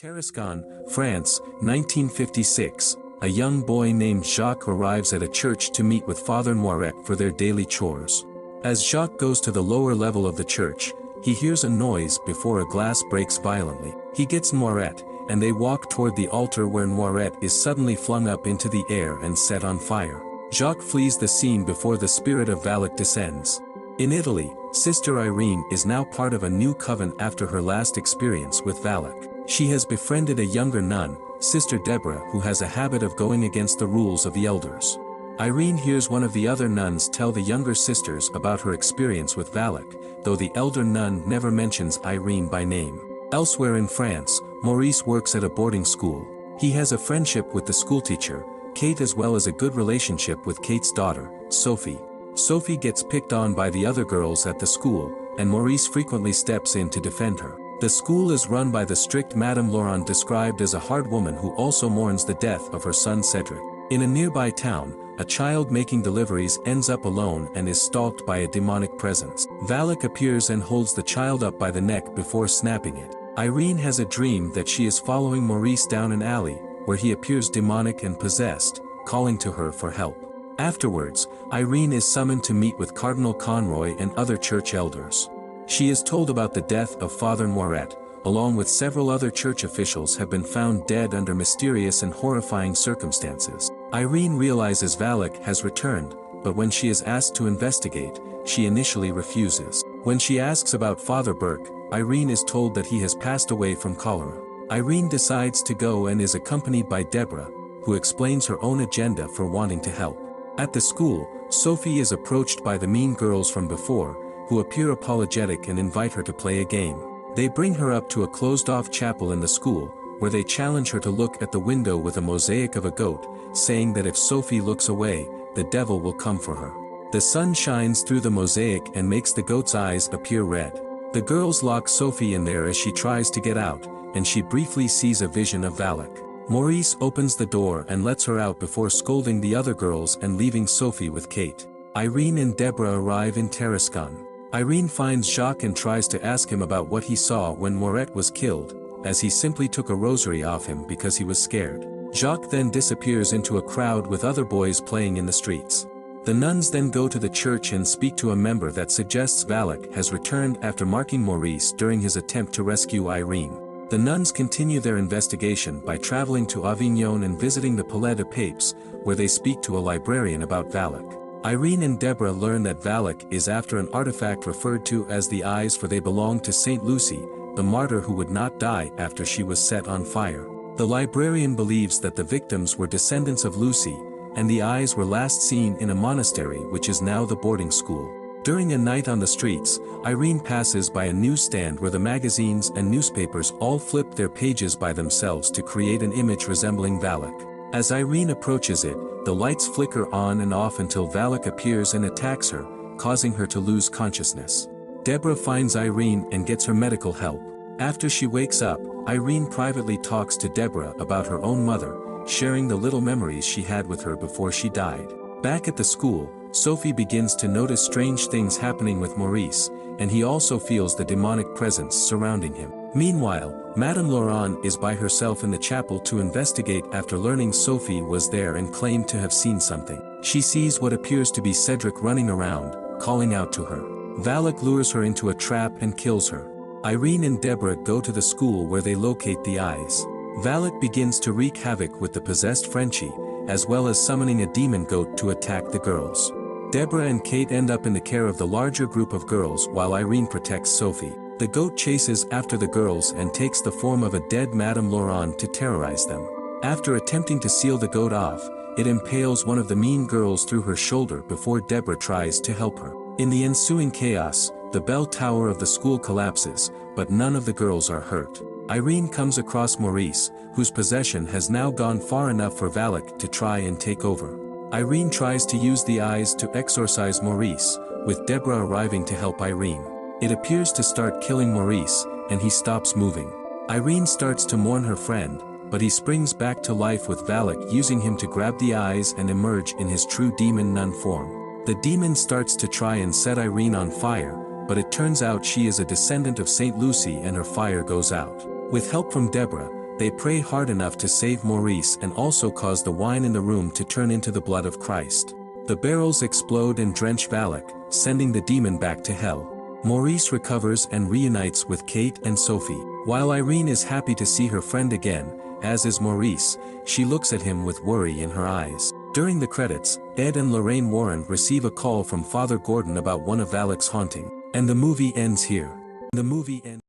Tarascon, France, 1956, a young boy named Jacques arrives at a church to meet with Father Moiret for their daily chores. As Jacques goes to the lower level of the church, he hears a noise before a glass breaks violently. He gets Moiret, and they walk toward the altar where Moiret is suddenly flung up into the air and set on fire. Jacques flees the scene before the spirit of Valak descends. In Italy, Sister Irene is now part of a new coven after her last experience with Valak. She has befriended a younger nun, Sister Deborah, who has a habit of going against the rules of the elders. Irene hears one of the other nuns tell the younger sisters about her experience with Valak, though the elder nun never mentions Irene by name. Elsewhere in France, Maurice works at a boarding school. He has a friendship with the schoolteacher, Kate, as well as a good relationship with Kate's daughter, Sophie. Sophie gets picked on by the other girls at the school, and Maurice frequently steps in to defend her. The school is run by the strict Madame Laurent, described as a hard woman who also mourns the death of her son Cedric. In a nearby town, a child making deliveries ends up alone and is stalked by a demonic presence. Valak appears and holds the child up by the neck before snapping it. Irene has a dream that she is following Maurice down an alley, where he appears demonic and possessed, calling to her for help. Afterwards, Irene is summoned to meet with Cardinal Conroy and other church elders. She is told about the death of Father Moiret, along with several other church officials have been found dead under mysterious and horrifying circumstances. Irene realizes Valak has returned, but when she is asked to investigate, she initially refuses. When she asks about Father Burke, Irene is told that he has passed away from cholera. Irene decides to go and is accompanied by Deborah, who explains her own agenda for wanting to help. At the school, Sophie is approached by the mean girls from before, who appear apologetic and invite her to play a game. They bring her up to a closed-off chapel in the school, where they challenge her to look at the window with a mosaic of a goat, saying that if Sophie looks away, the devil will come for her. The sun shines through the mosaic and makes the goat's eyes appear red. The girls lock Sophie in there as she tries to get out, and she briefly sees a vision of Valak. Maurice opens the door and lets her out before scolding the other girls and leaving Sophie with Kate. Irene and Deborah arrive in Tarascon. Irene finds Jacques and tries to ask him about what he saw when Moiret was killed, as he simply took a rosary off him because he was scared. Jacques then disappears into a crowd with other boys playing in the streets. The nuns then go to the church and speak to a member that suggests Valak has returned after marking Maurice during his attempt to rescue Irene. The nuns continue their investigation by traveling to Avignon and visiting the Palais de Papes, where they speak to a librarian about Valak. Irene and Deborah learn that Valak is after an artifact referred to as the eyes, for they belong to Saint Lucy, the martyr who would not die after she was set on fire. The librarian believes that the victims were descendants of Lucy, and the eyes were last seen in a monastery which is now the boarding school. During a night on the streets, Irene passes by a newsstand where the magazines and newspapers all flip their pages by themselves to create an image resembling Valak. As Irene approaches it, the lights flicker on and off until Valak appears and attacks her, causing her to lose consciousness. Deborah finds Irene and gets her medical help. After she wakes up, Irene privately talks to Deborah about her own mother, sharing the little memories she had with her before she died. Back at the school, Sophie begins to notice strange things happening with Maurice, and he also feels the demonic presence surrounding him. Meanwhile, Madame Laurent is by herself in the chapel to investigate after learning Sophie was there and claimed to have seen something. She sees what appears to be Cedric running around, calling out to her. Valak lures her into a trap and kills her. Irene and Deborah go to the school where they locate the eyes. Valak begins to wreak havoc with the possessed Frenchie, as well as summoning a demon goat to attack the girls. Deborah and Kate end up in the care of the larger group of girls while Irene protects Sophie. The goat chases after the girls and takes the form of a dead Madame Laurent to terrorize them. After attempting to seal the goat off, it impales one of the mean girls through her shoulder before Deborah tries to help her. In the ensuing chaos, the bell tower of the school collapses, but none of the girls are hurt. Irene comes across Maurice, whose possession has now gone far enough for Valak to try and take over. Irene tries to use the eyes to exorcise Maurice, with Deborah arriving to help Irene. It appears to start killing Maurice, and he stops moving. Irene starts to mourn her friend, but he springs back to life with Valak using him to grab the eyes and emerge in his true demon nun form. The demon starts to try and set Irene on fire, but it turns out she is a descendant of Saint Lucy and her fire goes out. With help from Deborah, They pray hard enough to save Maurice and also cause the wine in the room to turn into the blood of Christ. The barrels explode and drench Valak, sending the demon back to hell. Maurice recovers and reunites with Kate and Sophie. While Irene is happy to see her friend again, as is Maurice, she looks at him with worry in her eyes. During the credits, Ed and Lorraine Warren receive a call from Father Gordon about one of Valak's haunting. And the movie ends here. The movie ends.